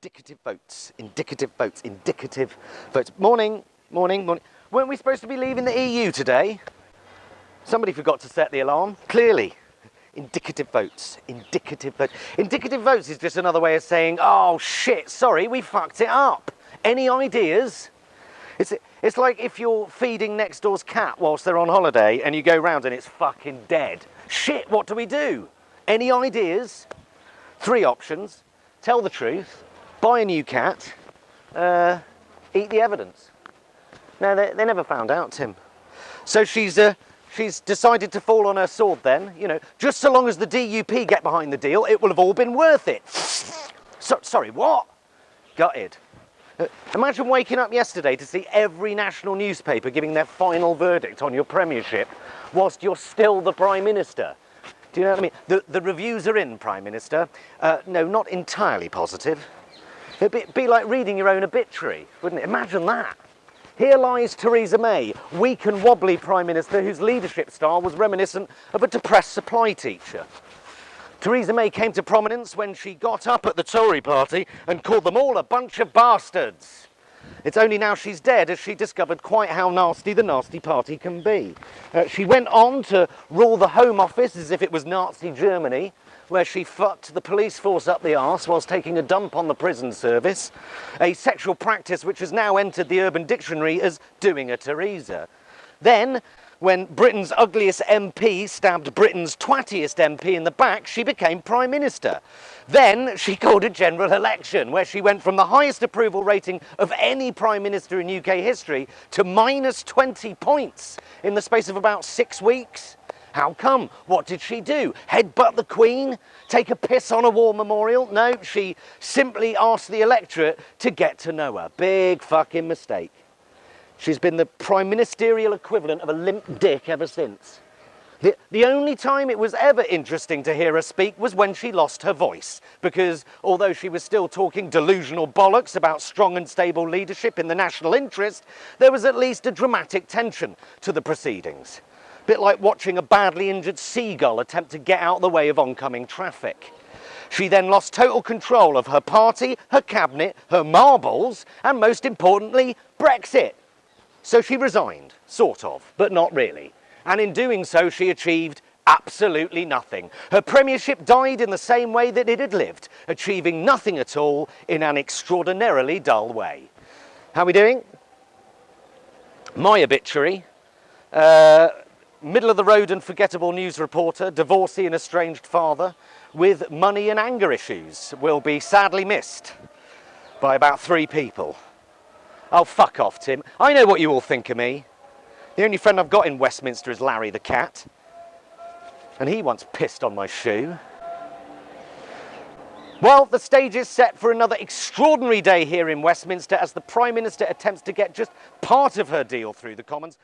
Indicative votes, indicative votes, indicative votes. Morning, morning, morning. Weren't we supposed to be leaving the EU today? Somebody forgot to set the alarm, clearly. Indicative votes, indicative votes. Indicative votes is just another way of saying, oh shit, sorry, we fucked it up. Any ideas? It's like if you're feeding next door's cat whilst they're on holiday and you go round and it's fucking dead. Shit, what do we do? Any ideas? 3 options. Tell the truth, buy a new cat, eat the evidence. No, they never found out, Tim. So she's decided to fall on her sword then, you know, just so long as the DUP get behind the deal, it will have all been worth it. Sorry, what? Gutted. Imagine waking up yesterday to see every national newspaper giving their final verdict on your premiership whilst you're still the Prime Minister. Do you know what I mean? The reviews are in, Prime Minister. No, not entirely positive. It'd be like reading your own obituary, wouldn't it? Imagine that. Here lies Theresa May, weak and wobbly Prime Minister whose leadership style was reminiscent of a depressed supply teacher. Theresa May came to prominence when she got up at the Tory party and called them all a bunch of bastards. It's only now she's dead has she discovered quite how nasty the nasty party can be. She went on to rule the Home Office as if it was Nazi Germany, where she fucked the police force up the arse whilst taking a dump on the prison service, a sexual practice which has now entered the Urban Dictionary as doing a Theresa. Then, when Britain's ugliest MP stabbed Britain's twattiest MP in the back, she became Prime Minister. Then she called a general election, where she went from the highest approval rating of any Prime Minister in UK history to minus 20 points in the space of about 6 weeks. How come? What did she do? Headbutt the Queen? Take a piss on a war memorial? No, she simply asked the electorate to get to know her. Big fucking mistake. She's been the prime ministerial equivalent of a limp dick ever since. The only time it was ever interesting to hear her speak was when she lost her voice, because although she was still talking delusional bollocks about strong and stable leadership in the national interest, there was at least a dramatic tension to the proceedings. A bit like watching a badly injured seagull attempt to get out of the way of oncoming traffic. She then lost total control of her party, her cabinet, her marbles, and most importantly, Brexit. So she resigned, sort of, but not really. And in doing so, she achieved absolutely nothing. Her premiership died in the same way that it had lived, achieving nothing at all in an extraordinarily dull way. How are we doing? My obituary. Middle of the road and forgettable news reporter, divorcee and estranged father, with money and anger issues, will be sadly missed by about 3 people. Oh, fuck off, Tim. I know what you all think of me. The only friend I've got in Westminster is Larry the cat. And he once pissed on my shoe. Well, the stage is set for another extraordinary day here in Westminster as the Prime Minister attempts to get just part of her deal through the Commons.